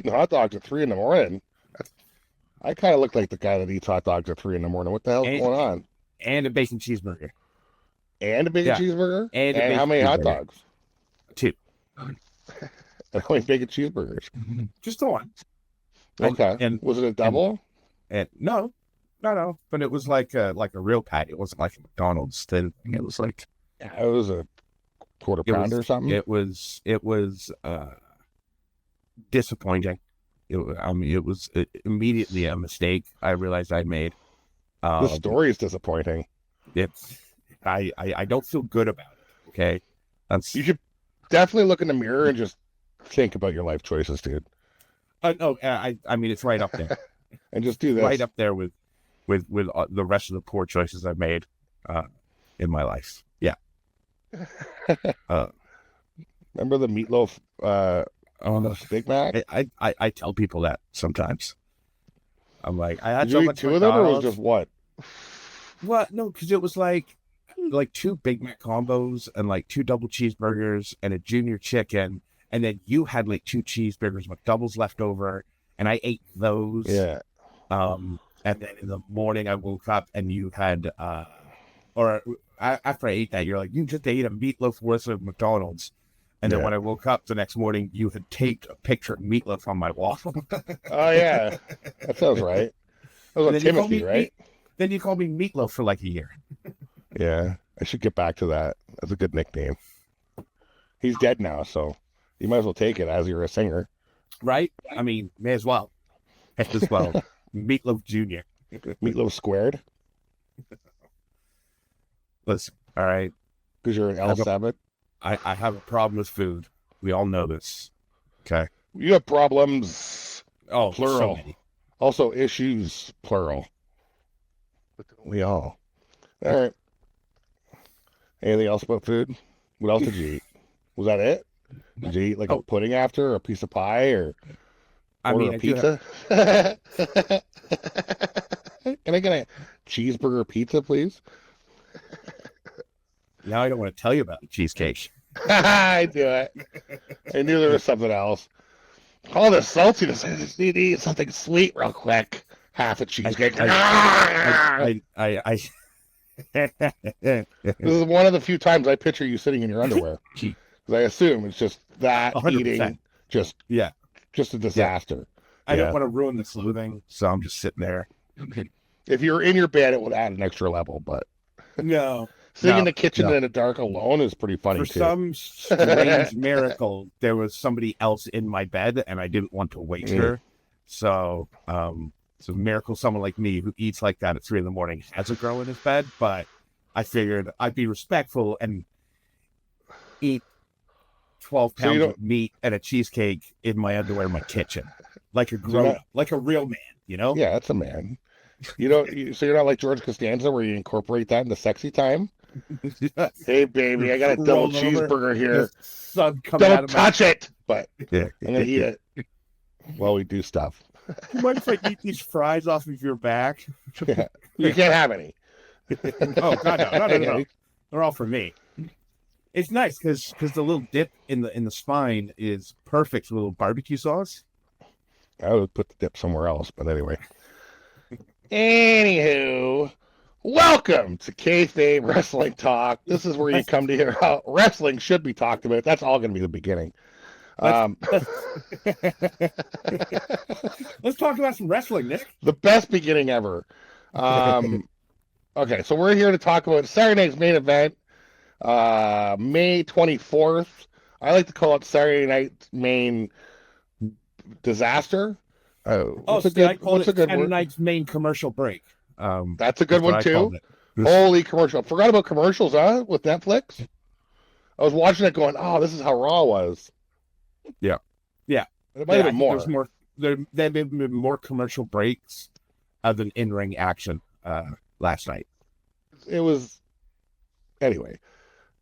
eating hot dogs at 3 in the morning. I kind of look like the guy that eats hot dogs at 3 in the morning. What the hell's and going on? and a bacon cheeseburger. And a bacon Yeah, cheeseburger? and a And how bacon many hot cheeseburger. dogs? 2. And how many bacon cheeseburgers? Just the one. And Okay. and Was it a and double? and no. But it was like a real patty. It wasn't like a McDonald's thing. It was like Yeah, it was a quarter it pounder was or something. it was disappointing. It was immediately a mistake I realized I made. The Um, story is disappointing. it's I don't feel good about it. Okay, that's You should definitely look in the mirror and just think about your life choices, dude. no. I mean it's right up there, And just do right this. up there with the rest of the poor choices I've made in my life. Yeah. Uh, Remember the meatloaf oh, Big Mac? I tell people that sometimes. I'm like, I had Did you so eat much two of them or was it McDonald's. just one? What? No, because it was like 2 Big Mac combos and like 2 double cheeseburgers and a junior chicken, and then you had like 2 cheeseburgers, McDoubles left over, and I ate those. Yeah. And then in the morning I woke up and you had after I ate that, you're like, you just ate a meatloaf worth of McDonald's. And then Yeah. when I woke up the next morning, you had taped a picture of meatloaf on my wall. Oh yeah. That sounds right. That was And on then you called Timothy, me right? then you called me meatloaf for like a year. Yeah. I should get back to that. That's a good nickname. He's dead now, so you might as well take it as you're a singer. Right? I mean, may as well. Heck as well. Meatloaf Jr. Meatloaf squared, Listen, all right. because you're an L7. I have a problem with food. We all know this. Okay. You have problems, Oh, so plural. many. Also issues, plural. We all. All right. Anything else about food? What else did you eat? Was that it? Did you eat like a Oh, pudding after, or a piece of pie, or I order mean, a I do have. pizza? Can I get a cheeseburger pizza, please? Now I don't want to tell you about the cheesecake. I do it. I knew there was something else. All the saltiness. I just need to eat something sweet real quick. Half a cheesecake. I This is one of the few times I picture you sitting in your underwear. Because I assume it's just that 100%. eating, just Yeah. a disaster. I don't Yeah. want to ruin the smoothing, so I'm just sitting there. If you're in your bed, it would add an extra level, but No. sitting in No, the kitchen no. in the dark alone is pretty funny For too. some strange miracle, there was somebody else in my bed, and I didn't want to wake her. So, it's a miracle someone like me who eats like that at 3 in the morning has a girl in his bed. But I figured I'd be respectful and eat 12 So you pounds don't. of meat and a cheesecake in my underwear in my kitchen, like a You're grown not. up, like a real man. You know? Yeah, that's a man. You don't. So you're not like George Costanza, where you incorporate that into sexy time. Hey, baby, I got a double Roll over, cheeseburger here. the sun coming out Don't of my. touch it. But Yeah. I'm gonna eat it while we do stuff. You mind if I eat these fries off of your back? Yeah. You can't have any. Oh God, no. Yeah. They're all for me. It's nice because the little dip in the spine is perfect with a little barbecue sauce. I would put the dip somewhere else, but anyway. Anywho, welcome to Kayfabe Wrestling Talk. This is where you come to hear how wrestling should be talked about. That's all going to be the beginning. Let's talk about some wrestling, Nick. The best beginning ever. Okay, so we're here to talk about Saturday night's main event, May 24th. I like to call it Saturday Night Main Disaster. Oh, Oh, what's a see, I good, called what's a it good Saturday word? Night's main commercial break. That's a good That's what one I too. called it. Holy commercial. Forgot about commercials, huh? With Netflix. I was watching it going, oh, this is how Raw was. Yeah. It might have been more. There's more. There have been more commercial breaks than in-ring action last night. It was, anyway.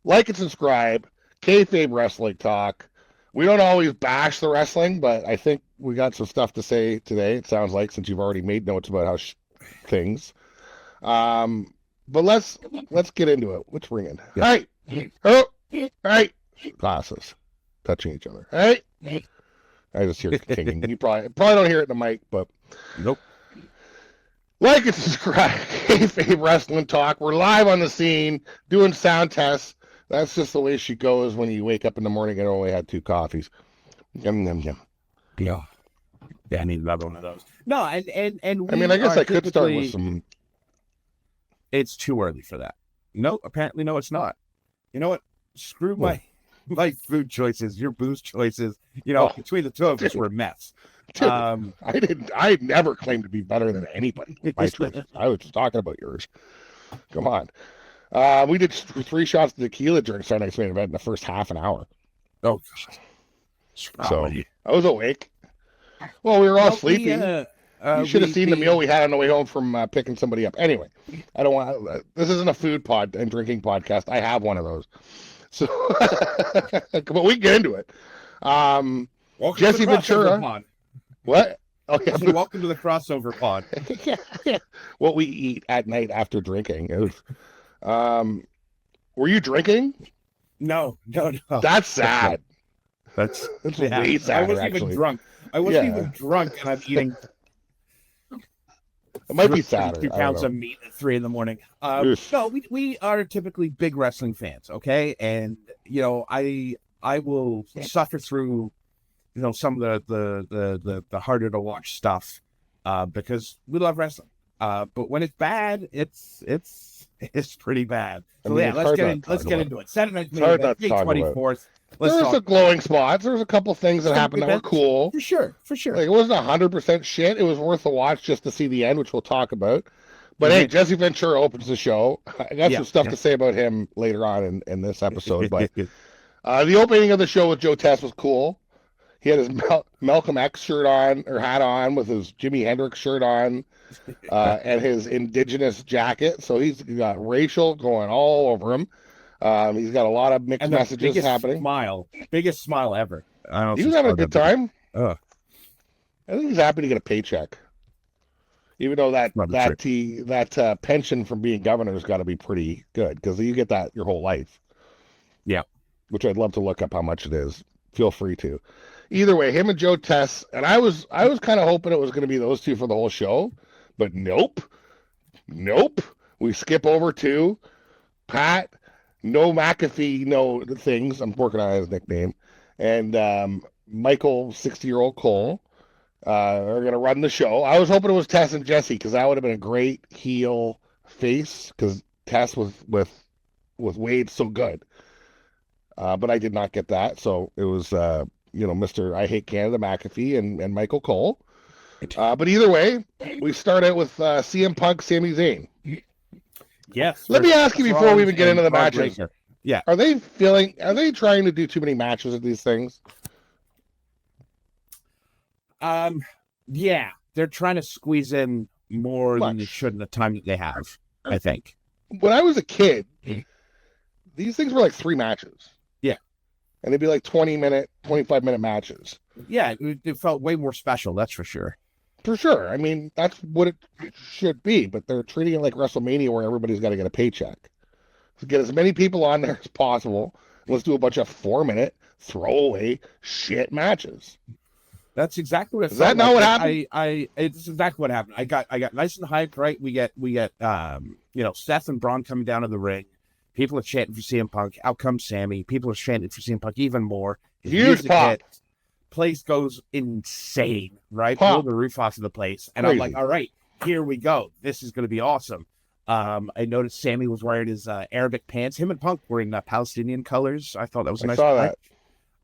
Like and subscribe. Kayfabe Wrestling Talk. We don't always bash the wrestling, but I think we got some stuff to say today. It sounds like, since you've already made notes about how things. But let's get into it. What's ringing? Yeah. Hey, oh, hey, glasses touching each other. Hey, I just hear tinging. You probably don't hear it in the mic, but Nope. like and subscribe. Kayfabe Wrestling Talk. We're live on the scene doing sound tests. That's just the way she goes when you wake up in the morning and only had 2 coffees. Yum yum yum. Yeah. Yeah, I need another one of those. No, and we I mean, I guess are I could start with typically- some. It's too early for that. No, apparently no, it's not. You know what? Screw my food choices, your booze choices. You know, between the two of us, we're a mess. Dude, I never claimed to be better than anybody. My choices. I was just talking about yours. Come on. We did 3 shots of tequila during Saturday night's main event in the first half an hour. Oh, God. So I was awake. Well, we were all sleepy. You should have seen the meal we had on the way home from picking somebody up. Anyway, I don't want. This isn't a food pod and drinking podcast. I have one of those. So, but we can get into it. Jesse Ventura. What? Oh, yeah. Welcome to the crossover pod. What we eat at night after drinking. Were you drinking? No. That's sad. That's way sad. I wasn't even drunk. I wasn't even drunk, and I'm eating. It might be sadder. 2 pounds of meat at 3 a.m. No, we are typically big wrestling fans, okay? And you know, I will suffer through, you know, some of the harder to watch stuff, because we love wrestling. But when it's bad, it's pretty bad. So let's get into it. Saturday night, May 24th. There were some glowing spots. There was a couple things that happened that were cool. For sure. Like, it wasn't 100% shit. It was worth the watch just to see the end, which we'll talk about. But hey, Jesse Ventura opens the show. I got some stuff to say about him later on in this episode. But the opening of the show with Joe Tess was cool. He had his Malcolm X shirt on, or hat on, with his Jimi Hendrix shirt on, and his indigenous jacket. So he's got racial going all over him. He's got a lot of mixed messages happening. Biggest smile ever. I don't. He was having a good time. I think he's happy to get a paycheck, even though that pension from being governor has got to be pretty good, because you get that your whole life. Yeah, which I'd love to look up how much it is. Feel free to. Either way, him and Joe Tess, and I was kind of hoping it was going to be those two for the whole show, but nope. We skip over to Pat. No McAfee, no things. I'm working on his nickname. And Michael, 60-year-old Cole, are going to run the show. I was hoping it was Tess and Jesse, because that would have been a great heel face, because Tess was with Wade so good. But I did not get that. So it was, Mr. I Hate Canada McAfee and Michael Cole. But either way, we start out with CM Punk, Sami Zayn. Yes. Let me ask you before we even get into the matches. Yeah. Are they trying to do too many matches of these things? Yeah. They're trying to squeeze in more than they should in the time that they have, I think. When I was a kid, these things were like 3 matches. Yeah. And they'd be like 20-minute, 25-minute matches. Yeah, it felt way more special, that's for sure. For sure. I mean, that's what it should be, but they're treating it like WrestleMania, where everybody's got to get a paycheck. So get as many people on there as possible. Let's do a bunch of 4-minute throwaway shit matches. That's exactly what it Is that not what happened? It's exactly what happened. I got nice and hyped, right? We get Seth and Braun coming down to the ring. People are chanting for CM Punk. Out comes Sammy. People are chanting for CM Punk even more. Huge pop. Place goes insane, right? Pop. Blow the roof off of the place. And Crazy. I'm like, all right, here we go. This is going to be awesome. I noticed Sammy was wearing his Arabic pants. Him and Punk were in Palestinian colors. I thought that was a nice saw touch.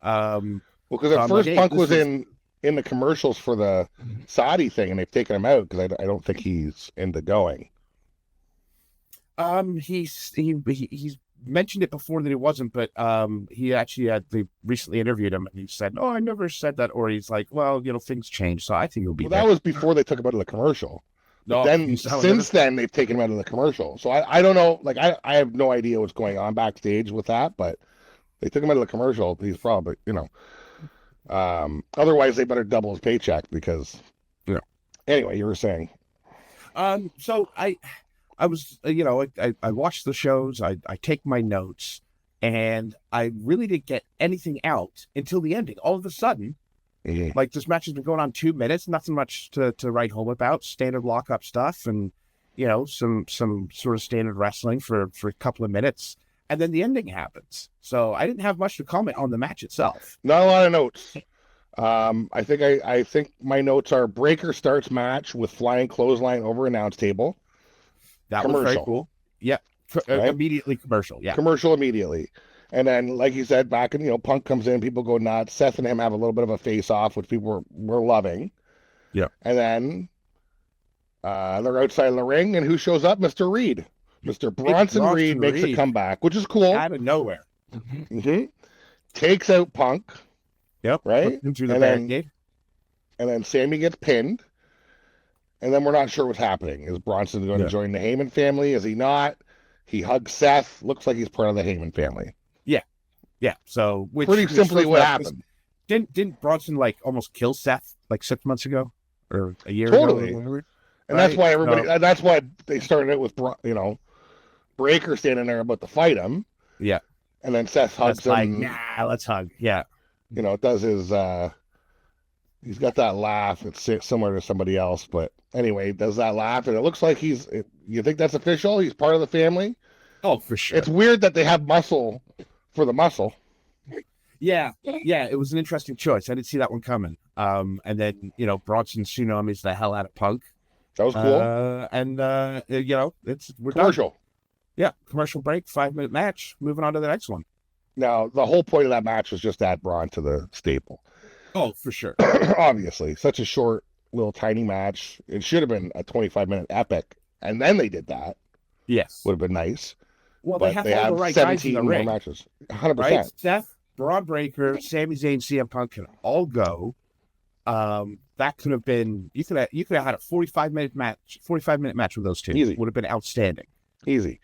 Well, because at first Punk was in the commercials for the Saudi thing, and they've taken him out because I don't think he's into going. He's mentioned it before that he wasn't, but he actually they recently interviewed him, and he said, "Oh, I never said that," or he's like, "Well, things change, so I think he'll be." Well, that was before they took him out of the commercial. No, then since then they've taken him out of the commercial. So I don't know. Like I have no idea what's going on backstage with that, but they took him out of the commercial. He's probably otherwise they better double his paycheck because Anyway, you were saying. So I was I watched the shows. I take my notes, and I really didn't get anything out until the ending. All of a sudden, Mhm. Like, this match has been going on 2 minutes, nothing much to write home about. Standard lockup stuff, and some sort of standard wrestling for a couple of minutes, and then the ending happens. So I didn't have much to comment on the match itself. Not a lot of notes. I think my notes are Breaker starts match with flying clothesline over announce table. That was very Commercial. cool. Yeah, Right? immediately commercial. Yeah, Commercial immediately. And then, like you said, back in, Punk comes in, people go nuts. Seth and him have a little bit of a face off, which people were loving. Yeah. And then they're outside of the ring, and who shows up? Mr. Reed. Mr. Bronson Reed makes a comeback, which is cool. Out of nowhere. Mm-hmm. Takes out Punk. Yep. Right? Through the barricade. And then Sammy gets pinned. And then we're not sure what's happening. Is Bronson going to join the Heyman family? Is he not? He hugs Seth. Looks like he's part of the Heyman family. Yeah. So Pretty simply what happened. Didn't Bronson almost kill Seth 6 months ago or a year Totally. ago? Totally. And that's why everybody. That's why they started out with Breaker standing there about to fight him. Yeah. And then Seth hugs him. Nah, let's hug. Yeah. It does his. He's got that laugh. It's similar to somebody else, but anyway, does that laugh, and it looks like he's. You think that's official? He's part of the family. Oh, for sure. It's weird that they have muscle for the muscle. Yeah. It was an interesting choice. I didn't see that one coming. And then Bronson tsunamis the hell out of Punk. That was cool. We're commercial. Done. Yeah, commercial break, 5-minute match. Moving on to the next one. Now, the whole point of that match was just to add Braun to the staple. Oh, for sure. Obviously, such a short, little, tiny match. It should have been a 25-minute epic, and then they did that. Yes, would have been nice. Well, they have all the right guys in the ring. More matches, 100%. Right? Seth, Braun Breaker, Sami Zayn, CM Punk can all go. That could have been you could have had a 45-minute match with those two. Easy. Would have been outstanding. Easy.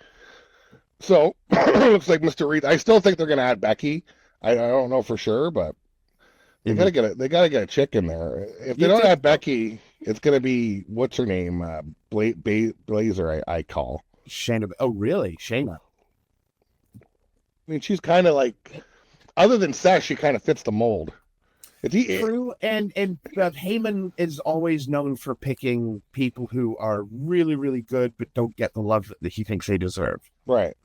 So looks like Mr. Reed. I still think they're going to add Becky. I don't know for sure, but they gotta get a chick in there. If they don't add Becky, it's going to be what's her name, Blazer. I call Shayna. Oh, really, Shayna? I mean, she's kind of like, other than Seth, she kind of fits the mold. True, and Heyman is always known for picking people who are really, really good but don't get the love that he thinks they deserve. Right.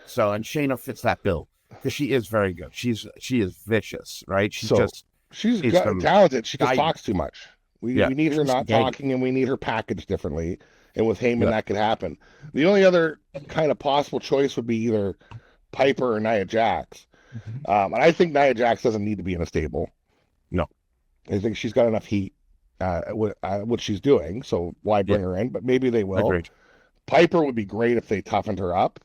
So, and Shayna fits that bill because she is very good. She is vicious, right? She's talented. She just talks too much. We need her not talking, and we need her packaged differently. And with Heyman, that could happen. The only other kind of possible choice would be either Piper or Nia Jax. And I think Nia Jax doesn't need to be in a stable. No. I think she's got enough heat, what she's doing, so why bring her in? But maybe they will. Agreed. Piper would be great if they toughened her up,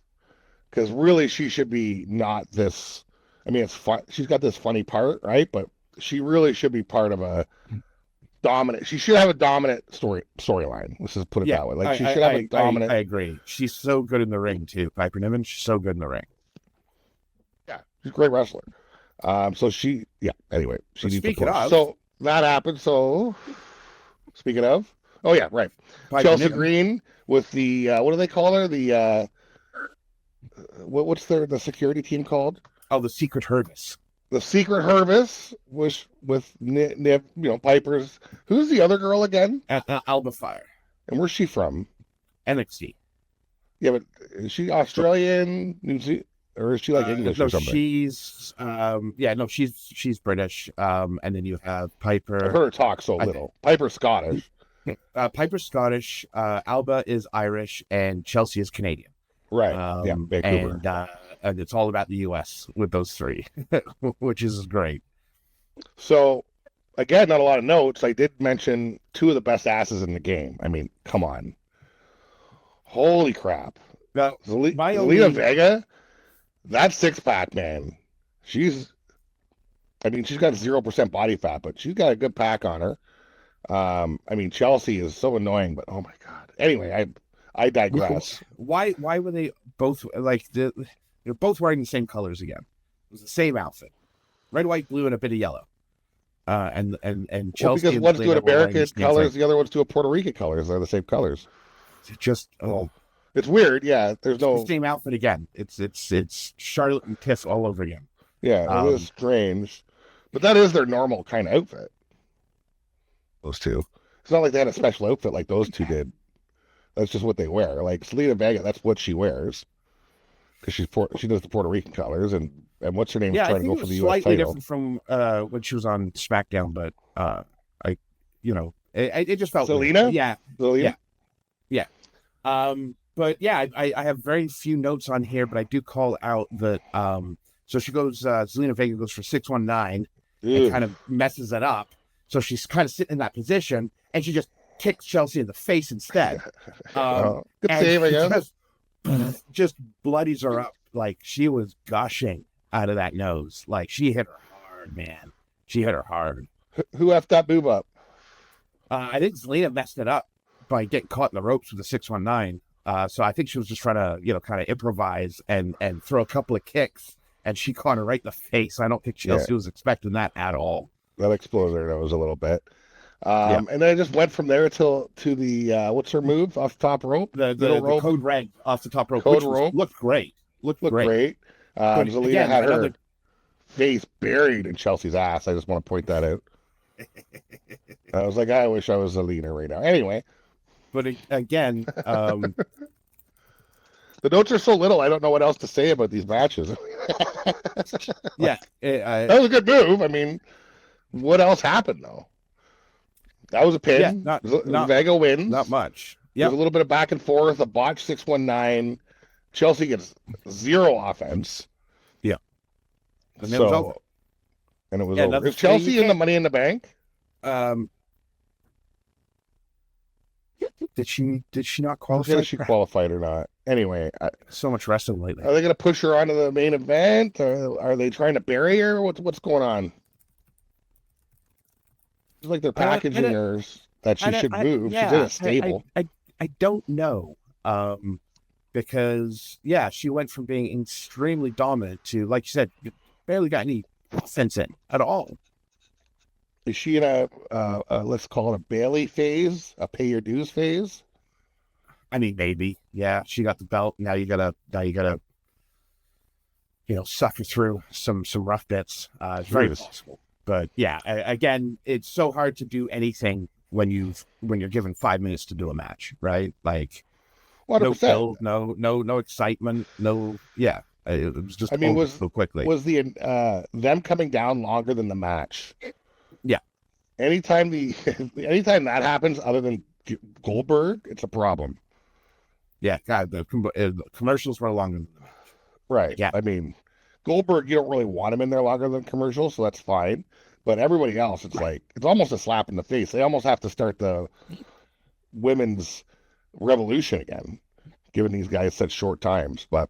because really she should be not this. I mean, it's fun. She's got this funny part, right? But she really should be part of a dominant. She should have a dominant storyline. Let's just put it that way. Like she should have a dominant. I agree. She's so good in the ring too, Piper Niven. She's so good in the ring. Yeah, she's a great wrestler. So she, anyway, she needs speaking to of, so that happened. So speaking of, oh yeah, right. Chelsea Green with the what do they call her? The what's the security team called? Oh, the Secret Hervis. The Secret Hervis was with Nip, Piper's. Who's the other girl again? Alba Fire. And where's she from? NXT. Yeah, but is she Australian, New Zealand? Or is she like English or something? She's she's British. And then you have Piper. I've heard her talk so little. Piper's Scottish. Piper's Scottish. Alba is Irish, and Chelsea is Canadian. Right. Vancouver. And it's all about the U.S. with those three, which is great. So, again, not a lot of notes. I did mention two of the best asses in the game. I mean, come on. Holy crap. Now, Zelina Vega. That six-pack, man, she's got 0% body fat, but she's got a good pack on her. I mean, Chelsea is so annoying, but oh my God. Anyway, I digress. Why were they both they're both wearing the same colors again? It was the same outfit. Red, white, blue, and a bit of yellow. And Chelsea. Because one's doing American colors, the other one's doing Puerto Rican colors. They're the same colors. It's weird, yeah. There's no the same outfit again. It's Charlotte and Tiff all over again. Yeah, it is strange, but that is their normal kind of outfit. those two. It's not like they had a special outfit like those two did. That's just what they wear. Like Selena Vega, that's what she wears because she does the Puerto Rican colors, and what's her name's Yeah, I trying to think go it for was the U.S. slightly title. different from when she was on SmackDown, but I, it just felt weird. Selena, Yeah, Selena. yeah. But yeah, I have very few notes on here, but I do call out that so she goes Zelina Vega goes for 619 and Ugh. kind of messes it up. So she's kind of sitting in that position and she just kicks Chelsea in the face instead. Good And save, I guess. just bloodies her up. Like she was gushing out of that nose. Like she hit her hard, man. She hit her hard. Who effed that boob up? I think Zelina messed it up by getting caught in the ropes with the 619. So I think she was just trying to, kind of improvise and throw a couple of kicks, and she caught her right in the face. I don't think Chelsea was expecting that at all. That exploded her nose a little bit. Yeah. And then I just went from there to the what's her move off the top rope? The code red off the top rope, Code which rope. looked great. Looked great. Zelina again, had her face buried in Chelsea's ass. I just want to point that out. I was like, I wish I was Zelina right now. Anyway. But again, the notes are so little, I don't know what else to say about these matches. yeah, that was a good move. I mean, what else happened though? That was a pin. Not Vega wins. Not much. Yeah, There's a little bit of back and forth. A botch 619. Chelsea gets zero offense. Yeah, and it was over. And it was over. Is Chelsea in the Money in the Bank? Did she not qualify? She qualified or not? Anyway, so much wrestling lately. Are they going to push her onto the main event? Or are they trying to bury her? What's going on? It's like they're packaging her that she should move. She's in a stable. I don't know. Because she went from being extremely dominant to, like you said, barely got any offense in at all. Is she in a let's call it a Bailey phase, a pay your dues phase? I mean, maybe. Yeah, she got the belt. Now you gotta, suffer through some rough bits. It's very possible. But yeah, again, it's so hard to do anything when you're given 5 minutes to do a match, right? Like 100%. No build, no excitement, no. Yeah, it was just. So quickly. Was the them coming down longer than the match? Yeah. Anytime that happens, other than Goldberg, it's a problem. Yeah, God, the commercials were longer than the match. Right. Yeah. I mean, Goldberg, you don't really want him in there longer than commercials, so that's fine. But everybody else, it's like it's almost a slap in the face. They almost have to start the women's revolution again, giving these guys such short times. But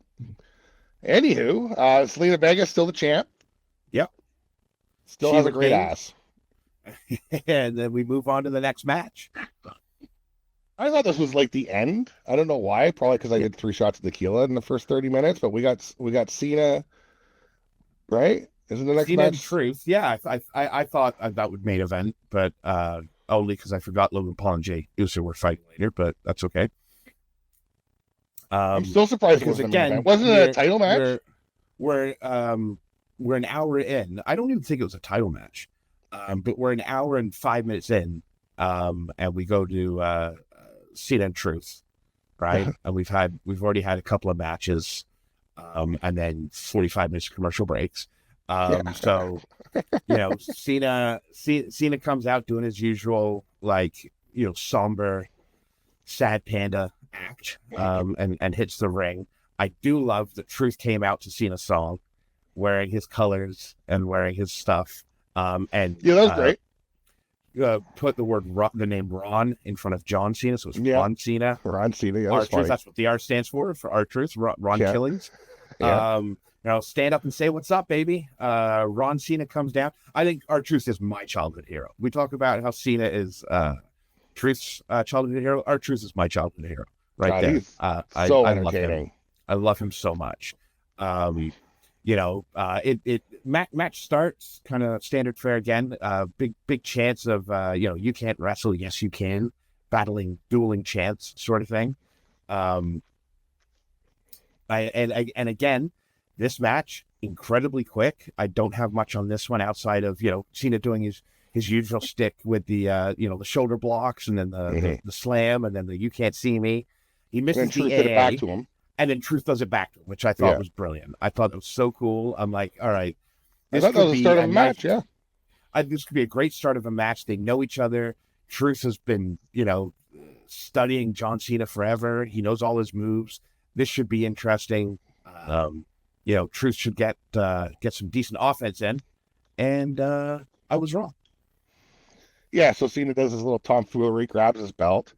anywho, Zelina Vega still the champ. Yep. Still has a great ass. And then we move on to the next match. I thought this was like the end. I don't know why. Probably because I did 3 shots of tequila in the first 30 minutes. But we got Cena, right? Isn't the next Cena match? and Truth? Yeah, I thought that would main event, but only because I forgot Logan Paul and Jey Uso were fighting later. But that's okay. I'm still surprised because again, wasn't it a title match? We're an hour in. I don't even think it was a title match. But we're an hour and 5 minutes in, and we go to Cena and Truth, right? And we've already had a couple of matches, and then 45 minutes of commercial breaks. So, Cena comes out doing his usual, somber, sad panda act, and hits the ring. I do love that Truth came out to Cena's song, wearing his colors and wearing his stuff. And that was great. Put the name Ron in front of John Cena, so it's Ron Cena. Ron Cena, yeah, R-Truth, that's what the R stands for R-Truth. Ron Killings. Yeah. Stand up and say what's up, baby. Ron Cena comes down. I think R-Truth is my childhood hero. We talk about how Cena is Truth's childhood hero. R-Truth is my childhood hero, right there. So entertaining. I love him so much. Match starts kind of standard fare again. Big chance of you can't wrestle, yes you can, dueling chants sort of thing. And again, this match incredibly quick. I don't have much on this one outside of Cena doing his usual shtick with the the shoulder blocks and then the slam and then the you can't see me. He And misses then the Truth did it back AA, to him. and then Truth does it back to him, which I thought was brilliant. I thought it was so cool. I'm like, all right, I this thought that could was the be start of a a nice. match. Yeah. This could be a great start of a match. They know each other. Truth has been, studying John Cena forever. He knows all his moves. This should be interesting. Truth should get some decent offense in, and I was wrong. Yeah. So Cena does his little tomfoolery, grabs his belt,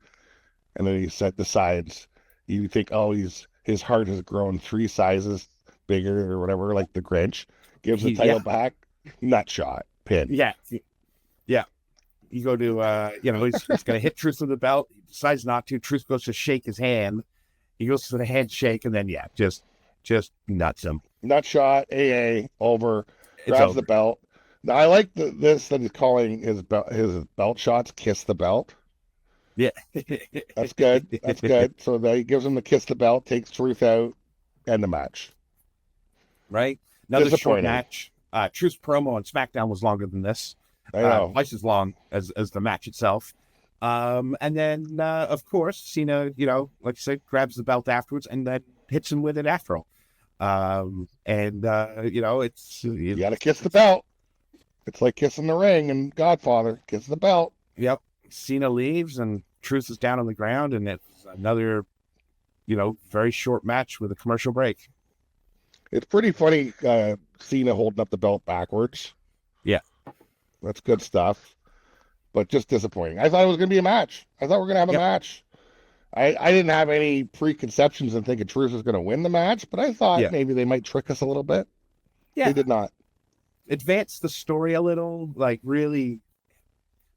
and then he decides. You think, oh, his heart has grown 3 sizes bigger or whatever, like the Grinch. Gives the title back. Nut shot. Pin. Yeah. You go to, he's going to hit Truth with the belt. He decides not to. Truth goes to shake his hand. He goes to the handshake, and then, just nuts him. Nut shot, AA, over, It's grabs over. the belt. Now, I like this that he's calling his belt shots kiss the belt. Yeah. That's good. That's good. So that he gives him the kiss the belt, takes Truth out, end the match. Right? Another short match. Truth's promo on SmackDown was longer than this. I know. Twice as long as the match itself. And then, of course, Cena, like I said, grabs the belt afterwards and then hits him with it after all. It's... You got to kiss the belt. It's like kissing the ring and Godfather. Kiss the belt. Yep. Cena leaves and Truth is down on the ground, and it's another, very short match with a commercial break. It's pretty funny, Cena holding up the belt backwards. Yeah. That's good stuff, but just disappointing. I thought it was going to be a match. I thought we were going to have a match. I didn't have any preconceptions and thinking Truth was going to win the match, but I thought maybe they might trick us a little bit. Yeah. They did not. Advance the story a little, like really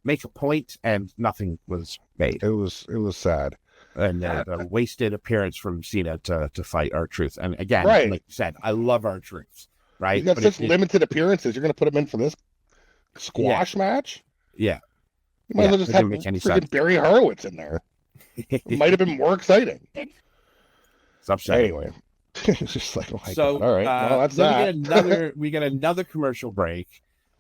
make a point, and nothing was made. It was sad. And a wasted appearance from Cena to fight R-Truth. And again, like you said, I love R-Truth, right? He's got such limited appeappearances. You're going to put him in for this squash match? Yeah. You might as well just have freaking Barry Horowitz in there. It might have been more exciting. It's upsetting. Anyway, it's just like, oh my God. All right, well, that's that. We get another commercial break.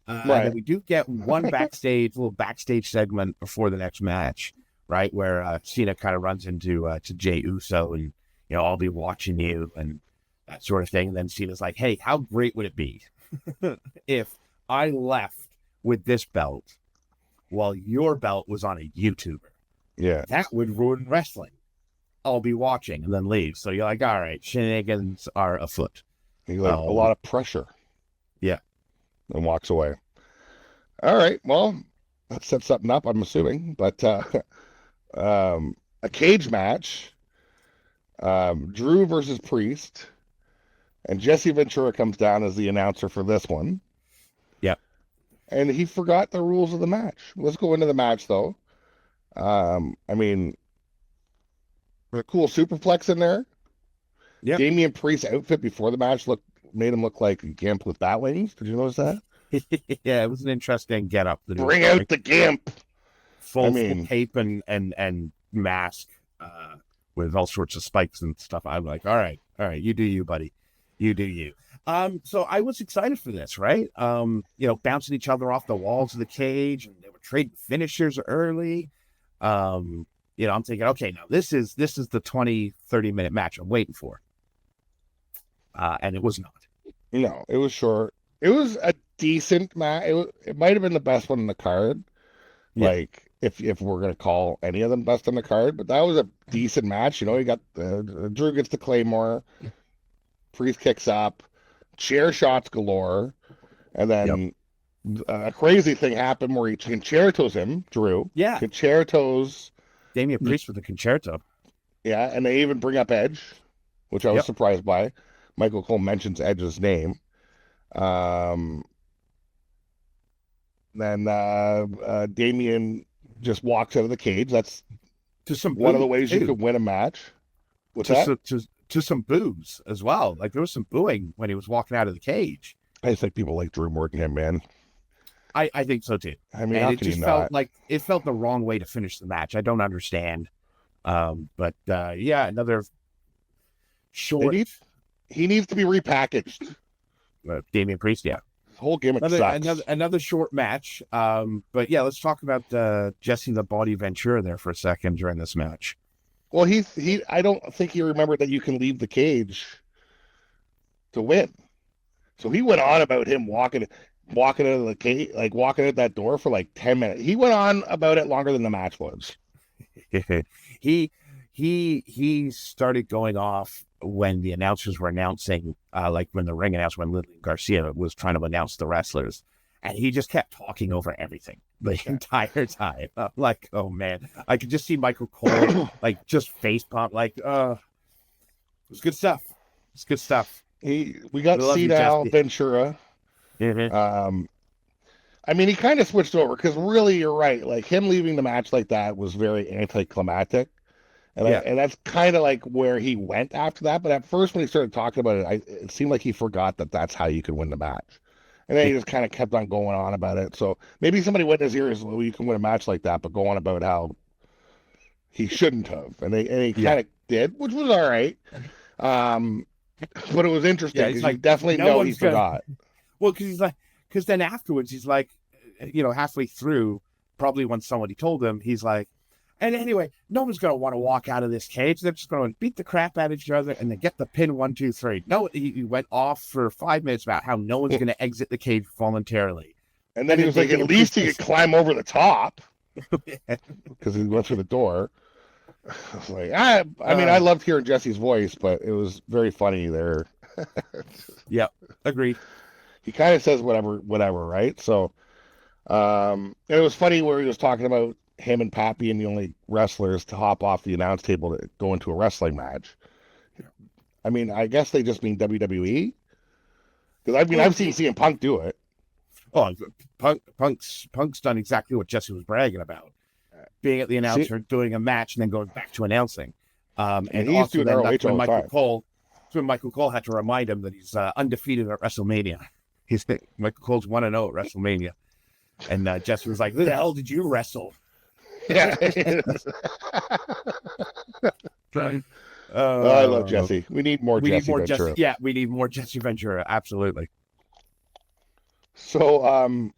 And we do get one little backstage segment before the next match, right? Where Cena kind of runs into to Jey Uso and, I'll be watching you and that sort of thing. And then Cena's like, hey, how great would it be if I left with this belt while your belt was on a YouTuber? Yeah. That would ruin wrestling. I'll be watching, and then leave. So you're like, all right, shenanigans are afoot. He's like, a lot of pressure. Yeah. And walks away. All right. Well, that sets something up, I'm assuming. But a cage match. Drew versus Priest. And Jesse Ventura comes down as the announcer for this one. Yeah. And he forgot the rules of the match. Let's go into the match, though. A cool superplex in there. Yeah. Damian Priest's outfit before the match made him look like a gimp with bat wings. Did you notice that? Yeah, it was an interesting getup. Bring out the gimp. Full cape and mask with all sorts of spikes and stuff. I'm like, all right, you do you, buddy. You do you. So I was excited for this, right? Bouncing each other off the walls of the cage, and they were trading finishers early. I'm thinking, okay, now this is the 20-30 minute match I'm waiting for. And it was not. No, it was short. It was a decent match. It might have been the best one in the card. Yeah. Like, if we're going to call any of them best on the card, but that was a decent match. You got Drew gets the Claymore, Priest kicks up, chair shots galore, and then a crazy thing happened where he concertos him, Drew. Yeah. Concertos Damian Priest with the concerto. Yeah, and they even bring up Edge, which I was surprised by. Michael Cole mentions Edge's name. Then Damian just walks out of the cage. That's one of the ways you could win a match. To some boos as well. Like, there was some booing when he was walking out of the cage. I just think people like Drew more than him, man. I think so too. I mean, how it can just you felt not? like it felt the wrong way to finish the match. I don't understand. Another short. He needs to be repackaged. Damian Priest, yeah. whole gimmick sucks. Another short match. But yeah, let's talk about Jesse the Body Ventura there for a second during this match. Well, I don't think he remembered that you can leave the cage to win. So he went on about him walking out of the cage, like walking out that door for like 10 minutes. He went on about it longer than the match was. he started going off when the announcers were announcing, like when the ring announced when Lillian Garcia was trying to announce the wrestlers, and he just kept talking over everything the entire time. I'm like, oh man, I could just see Michael Cole like just face pump, like, it was good stuff. It's good stuff. We got Cena Ventura. Mm-hmm. I mean, he kind of switched over because really, you're right. Like him leaving the match like that was very anticlimactic. And that's kind of like where he went after that. But at first, when he started talking about it, it seemed like he forgot that that's how you could win the match. And then he just kind of kept on going on about it. So maybe somebody went in his ears, well, you can win a match like that, but go on about how he shouldn't have. And he kind of did, which was all right. But it was interesting because you definitely know he forgot. Well, because then afterwards, he's like, halfway through, probably when somebody told him, he's like, and anyway, no one's going to want to walk out of this cage. They're just going to beat the crap out of each other and then get the pin 1, 2, 3. No, he went off for 5 minutes about how no one's going to exit the cage voluntarily. And then he was like, at least he could climb over the top because he went through the door. I was like, I mean, I loved hearing Jesse's voice, but it was very funny there. Yeah, agreed. He kind of says whatever, right? So, it was funny where he was talking about him and Pat being the only wrestlers to hop off the announce table to go into a wrestling match. I mean, I guess they just mean WWE. Because I mean, I've seen CM Punk do it. Oh, Punk's done exactly what Jesse was bragging about. Being at the announcer, doing a match, and then going back to announcing. And he's doing ROH all the time. Michael Cole had to remind him that he's undefeated at WrestleMania. Michael Cole's 1-0 at WrestleMania. And Jesse was like, who the hell did you wrestle? Yeah. I love Jesse. We need more Jesse Ventura. Yeah, we need more Jesse Ventura. Absolutely. So,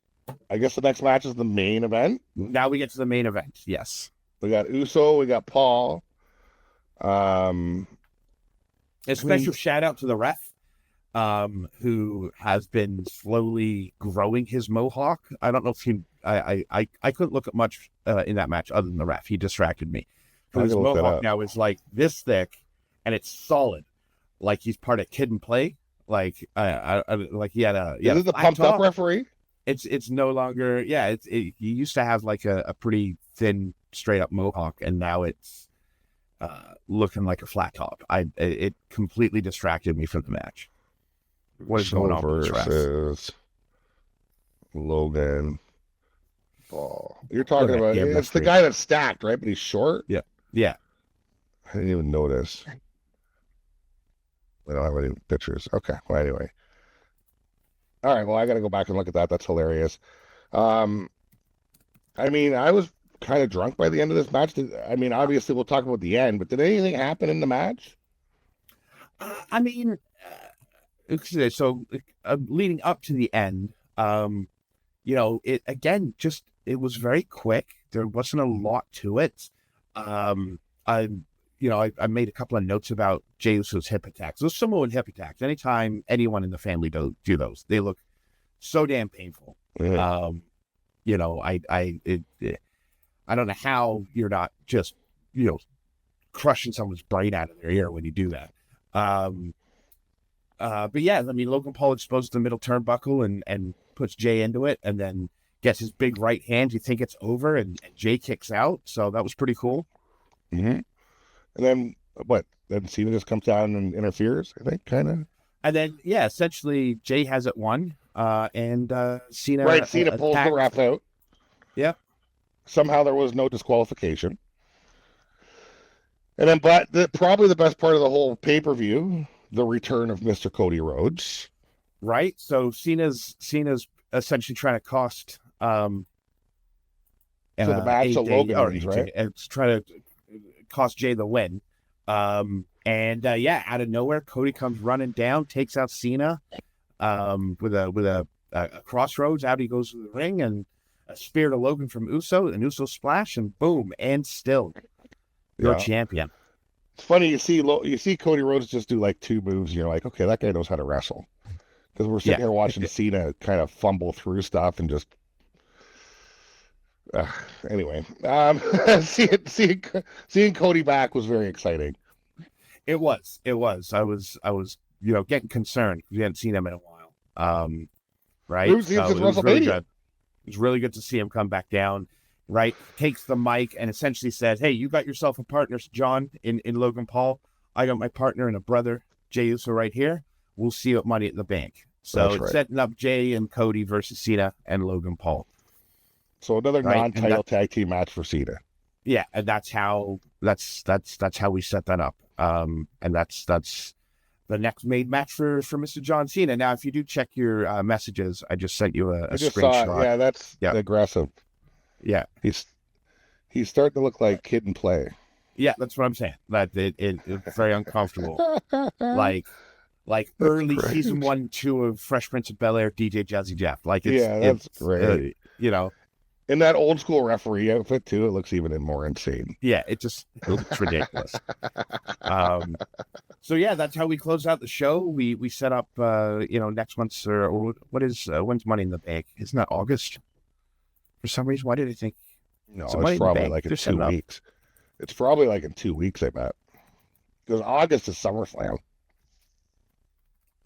I guess the next match is the main event. Now we get to the main event. Yes. We got Uso. We got Paul. A special shout out to the ref, who has been slowly growing his mohawk. I don't know if I couldn't look at much in that match other than the ref. He distracted me. His mohawk now is like this thick, and it's solid. Like he's part of Kid and Play. Like like he had a Is it the pumped up referee? It's no longer he used to have like a pretty thin straight up mohawk, and now it's looking like a flat top. It completely distracted me from the match. What is going on versus Logan Paul? You're talking about it's the guy that's stacked, right? But he's short. Yeah. I didn't even notice. We don't have any pictures. Okay. Well, anyway. All right. Well, I got to go back and look at that. That's hilarious. I mean, I was kind of drunk by the end of this match. I mean, obviously, we'll talk about the end, but did anything happen in the match? I mean, so leading up to the end, it was very quick. There wasn't a lot to it. I made a couple of notes about Jey Uso's hip attacks. Those Samoan hip attacks. Anytime anyone in the family do those, they look so damn painful. Mm-hmm. I don't know how you're not just crushing someone's brain out of their ear when you do that. But yeah, I mean, Logan Paul exposes the middle turnbuckle and puts Jey into it, and then gets his big right hand. You think it's over, and Jey kicks out. So that was pretty cool. Mm-hmm. And then what? Then Cena just comes down and interferes, I think, kind of. And then, essentially, Jey has it won, and Cena. Right, Cena pulls the ref out. Yeah. Somehow there was no disqualification. And then, probably the best part of the whole pay-per-view, the return of Mr. Cody Rhodes. Right. So Cena's essentially trying to cost. So the match of Logan, right? It's trying to cost Jey the win. Out of nowhere, Cody comes running down, takes out Cena, with a a crossroads. Out he goes to the ring, and a spear to Logan from Uso, an Uso splash, and boom, and still your champion. It's funny you see Cody Rhodes just do like 2 moves, and you're like, okay, that guy knows how to wrestle. Because we're sitting here watching Cena kind of fumble through stuff and just. Anyway, seeing Cody back was very exciting. It was. I was getting concerned because we hadn't seen him in a while. Right? It was really good. It was really good to see him come back down. Right? Takes the mic and essentially said, "Hey, you got yourself a partner, John, in Logan Paul. I got my partner and a brother, Jey Uso, right here. We'll see you at Money at the Bank." So it's setting up Jey and Cody versus Cena and Logan Paul. So another non-title tag team match for Cena. Yeah, and that's how we set that up. And that's the next made match for Mr. John Cena. Now, if you do check your messages, I just sent you a screenshot. Saw it. Yeah, that's aggressive. Yeah, he's starting to look like Kid and Play. Yeah, that's what I'm saying. That it's very uncomfortable. like early season 1, 2 of Fresh Prince of Bel-Air, DJ Jazzy Jeff. Like that's great. In that old school referee outfit too, it looks even more insane. Yeah, it looks ridiculous. So yeah, that's how we close out the show. We set up next month's or what is when's Money in the Bank? Isn't that August? For some reason, why did I think? No, it's probably like in 2 weeks. It's probably like in 2 weeks, I bet. Because August is SummerSlam.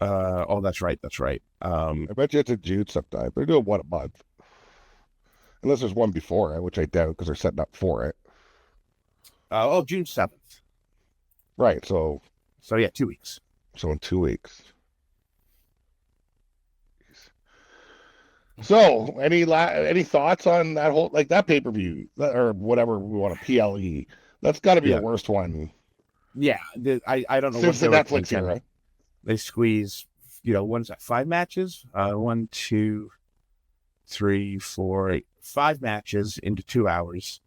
That's right. I bet you it's in June sometime. They're doing one a month. Unless there's one before it, which I doubt because they're setting up for it. June 7th. Right, so yeah, 2 weeks. So in 2 weeks. So, any thoughts on that whole, like, that pay-per-view, or whatever we want to PLE? That's got to be the worst one. Yeah, I don't know. Since the Netflix era. They squeeze, what is that, 5 matches? 1, 2, 3, 4, 8, 5 matches into 2 hours,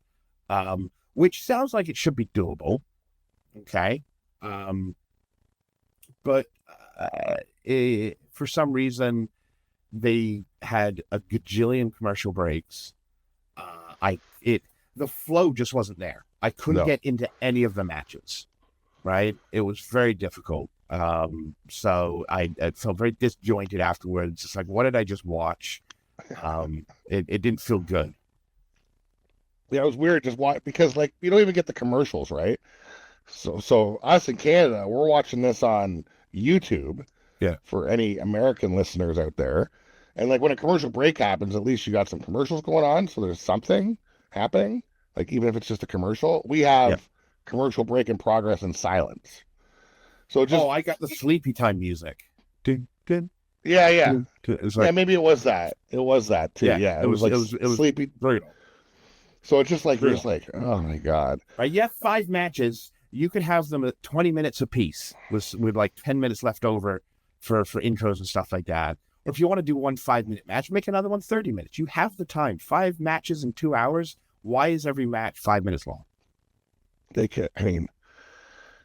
which sounds like it should be doable. Okay. But for some reason, they had a gajillion commercial breaks. The flow just wasn't there. I couldn't get into any of the matches. Right? It was very difficult. So I felt very disjointed afterwards. It's like, what did I just watch? It didn't feel good. Yeah, it was weird just because like you don't even get the commercials, right? So us in Canada, we're watching this on YouTube. Yeah. For any American listeners out there. And like when a commercial break happens, at least you got some commercials going on, so there's something happening. Like even if it's just a commercial, we have commercial break in progress in silence. So I got the sleepy time music. Dun, dun. Yeah. It was like, maybe it was that. It was that too. Yeah. It was sleepy. Brutal. So it's just like you're just like, oh my God. Right. You have 5 matches. You could have them at 20 minutes apiece with like 10 minutes left over for intros and stuff like that. Or if you want to do one 5-minute match, make another one 30 minutes. You have the time. 5 matches in 2 hours. Why is every match 5 minutes long? If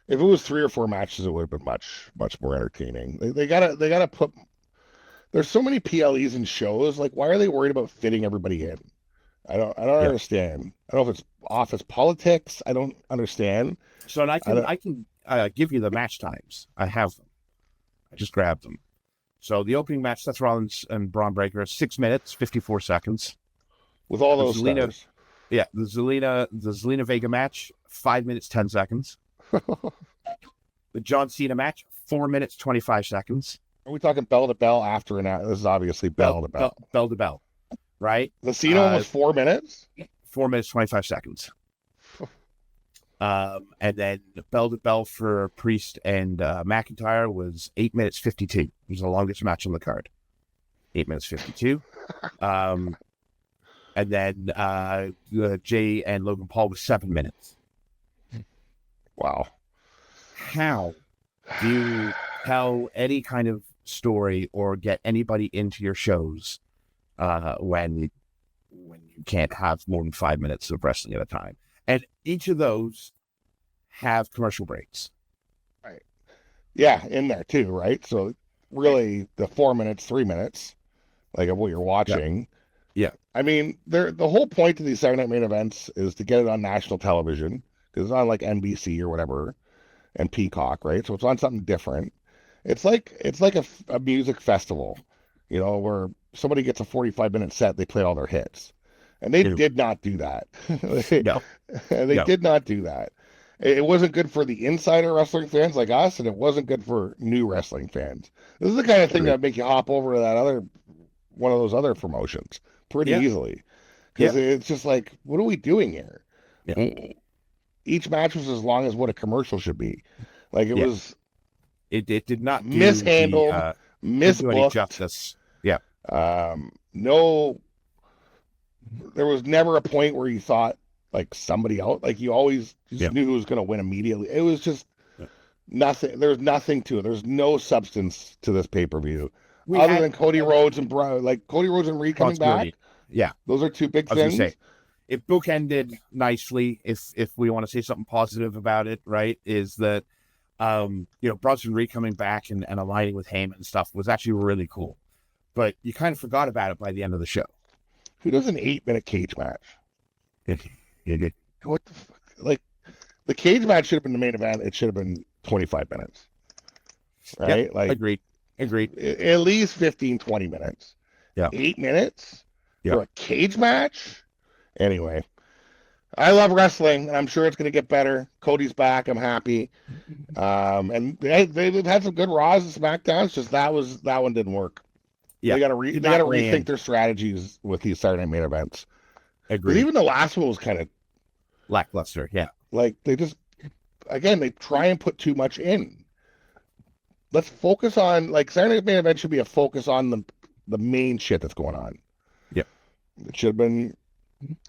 it was 3 or 4 matches, it would have been much, much more entertaining. They gotta put. There's so many PLEs and shows. Like, why are they worried about fitting everybody in? I don't understand. I don't know if it's office politics. I don't understand. So I can give you the match times. I have them. I just grabbed them. So the opening match, Seth Rollins and Braun Breaker, 6 minutes, 54 seconds. With all those stars. Yeah, the Zelina Vega match, 5 minutes, 10 seconds. The John Cena match, 4 minutes, 25 seconds. Are we talking bell to bell after and after? This is obviously bell to bell. Bell to bell, right? The Cena was 4 minutes? 4 minutes, 25 seconds. And then bell to bell for Priest and McIntyre was 8 minutes 52. It was the longest match on the card. 8 minutes 52. And then Jey and Logan Paul was 7 minutes. Wow. How do you tell any kind of story or get anybody into your shows when you can't have more than 5 minutes of wrestling at a time? And each of those have commercial breaks. Right. Yeah, in there too, right? So really the 4 minutes, 3 minutes. like of what you're watching. Yeah. I mean, the whole point of these Saturday Night main events is to get it on national television because it's on like NBC or whatever and Peacock, right? So it's on something different. It's like a music festival, where somebody gets a 45-minute set, they play all their hits, and they Ew. did not do that. they, No. they No. did not do that. It wasn't good for the insider wrestling fans like us, and it wasn't good for new wrestling fans. This is the kind of thing that Agreed. would make you hop over to that other one of those other promotions pretty Yeah. easily Yeah. because it's just like, what are we doing here? Yeah. Each match was as long as what a commercial should be. Like it Yeah. was It did not do mishandled, didn't do any misbooked. justice. Yeah. No, there was never a point where you thought like somebody else, like you always just Yeah. knew who was going to win immediately. It was just Yeah. nothing. There's nothing to it. There's no substance to this pay-per-view We other had than Cody Rhodes and Cody Rhodes and Reed coming back. responsibility. Yeah. Those are two big I was things. gonna say it bookended nicely. If we want to say something positive about it, right, is that Bronson Reed coming back and aligning with Heyman and stuff was actually really cool. But you kind of forgot about it by the end of the show. Who does an 8-minute cage match? What the fuck? Like the cage match should have been the main event. It should have been 25 minutes. Right? Yep, Like agreed. at least 15, 20 minutes. Yeah. 8 minutes Yeah. for a cage match? Anyway, I love wrestling, and I'm sure it's going to get better. Cody's back. I'm happy. And they've had some good Raws and SmackDowns. Just that one didn't work. Yeah. They got to Did they got to not rethink land. their strategies with these Saturday Night main events. But Agreed. even the last one was kind of Lackluster. Yeah. like they try and put too much in. Let's focus on like Saturday Night main event should be a focus on the main shit that's going on. Yep. It should have been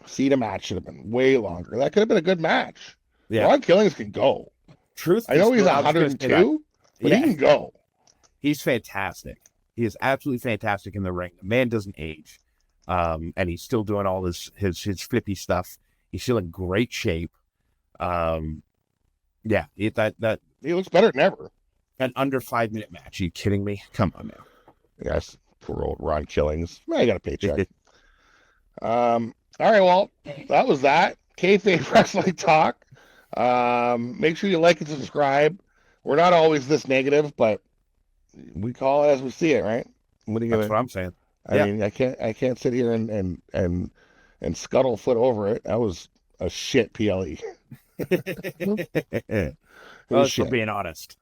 Cena match should have been way longer. That could have been a good match. Yeah. Ron Killings can go. Truth. I know is, he's I was gonna say that. 102, but Yeah. he can go. He's fantastic. He is absolutely fantastic in the ring. The man doesn't age, and he's still doing all his flippy stuff. He's still in great shape. Yeah, that He looks better than ever. an under 5-minute match. Are you kidding me? Come on now. Yes, poor old Ron Killings. I got a paycheck. All right, well, that was that. Kayfabe Wrestling Talk. Make sure you like and subscribe. We're not always this negative, but we call it as we see it, right? What are you That's gonna? what I'm saying. I mean, I can't sit here and scuttle foot over it. That was a shit PLE. It Well, was for shit. being honest.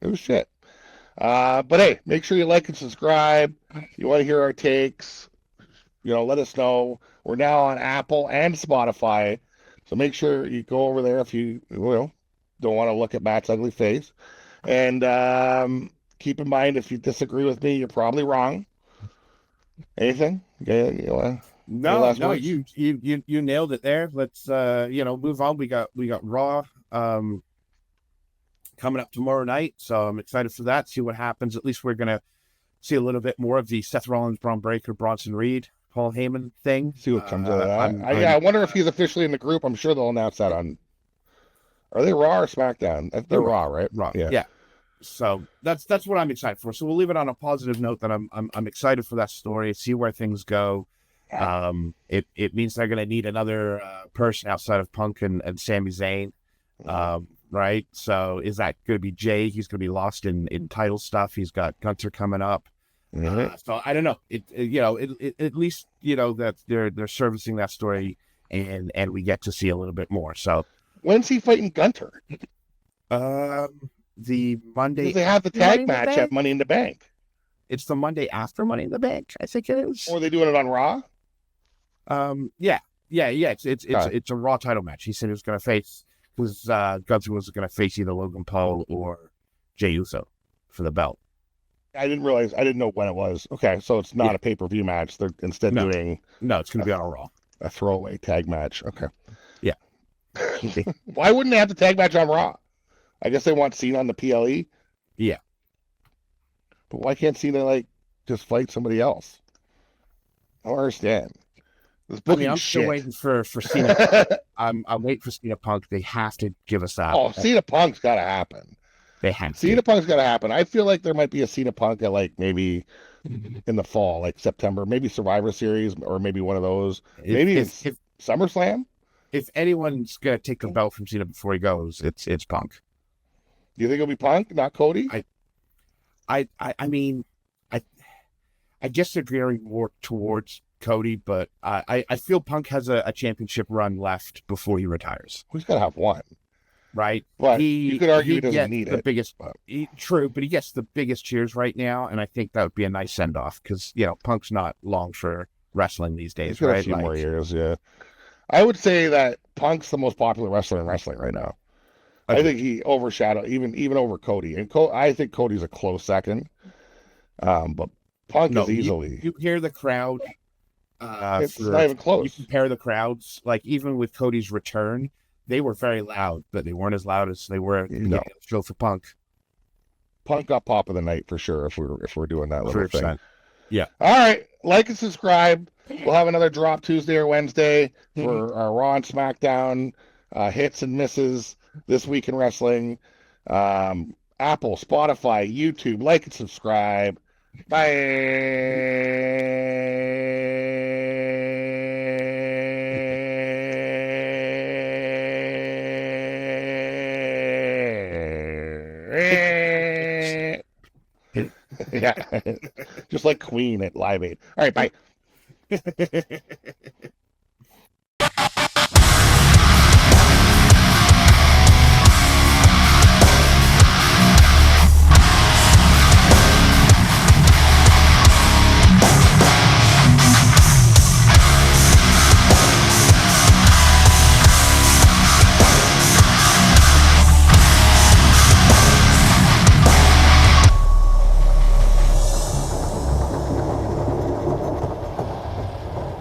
It was shit. But hey, make sure you like and subscribe. You want to hear our takes, let us know. We're now on Apple and Spotify. So make sure you go over there if you don't want to look at Matt's ugly face. And keep in mind, if you disagree with me, you're probably wrong. Anything? Okay, No, last no, words? you nailed it there. Let's move on. We got Raw coming up tomorrow night, so I'm excited for that. See what happens. At least we're gonna see a little bit more of the Seth Rollins, Braun Breaker, Bronson Reed, Paul Heyman thing. See what comes out of that. I'm- I wonder if he's officially in the group. I'm sure they'll announce that on. Are they Raw or SmackDown? They're Raw, right? Raw. Yeah. Yeah. So that's what I'm excited for. So we'll leave it on a positive note that I'm excited for that story. See where things go. It means they're gonna need another person outside of Punk and Sami Zayn. Right. So is that gonna be Jay? He's gonna be lost in title stuff. He's got Gunter coming up. So I don't know. It at least that they're servicing that story and we get to see a little bit more. So When's he fighting Gunter? the Monday Because they have the after Money tag in the match Bank? at Money in the Bank. It's the Monday after Money in the Bank, I think it is. Or are they doing it on Raw? Yeah. It's Okay. it's a Raw title match. He said he was going to face Gunther was going to face either Logan Paul or Jey Uso for the belt. I didn't know when it was. Okay, so it's not Yeah. a pay-per-view match. They're instead No. doing No, it's going to be on a Raw. a throwaway tag match. Okay. Yeah. Why wouldn't they have the tag match on Raw? I guess they want Cena on the PLE. Yeah. But why can't Cena just fight somebody else? I don't understand. This I booking mean, I'm shit. still waiting for Cena. I'm waiting for Cena Punk. They have to give us that. Oh, Cena Punk's got to happen. They have to. Cena Punk's got to happen. I feel like there might be a Cena Punk at like maybe in the fall, like September, maybe Survivor Series or maybe one of those, If maybe even if if SummerSlam. if anyone's gonna take the belt from Cena before he goes, it's Punk. Do you think it'll be Punk, not Cody? I mean, I I guess they're gearing more towards Cody, but I feel Punk has a championship run left before he retires. He's got to have one, Right? but you could argue he doesn't gets need the it. biggest. But True, but he gets the biggest cheers right now, and I think that would be a nice send off because Punk's not long for wrestling these he's days, got a right? few more years. Yeah, I would say that Punk's the most popular wrestler in wrestling right now. I think he overshadowed even over Cody, and I think Cody's a close second. But Punk no, is easily. you hear the crowd. It's not even close. You compare the crowds, like even with Cody's return, they were very loud, but they weren't as loud as they were at the beginning of the show for Punk. Punk got pop of the night for sure if we're doing that little 100%. thing. Yeah. All right, like and subscribe. We'll have another drop Tuesday or Wednesday for our Raw and SmackDown hits and misses this week in wrestling. Apple, Spotify, YouTube. Like and subscribe. Bye. Yeah, just like Queen at Live Aid. All right, bye.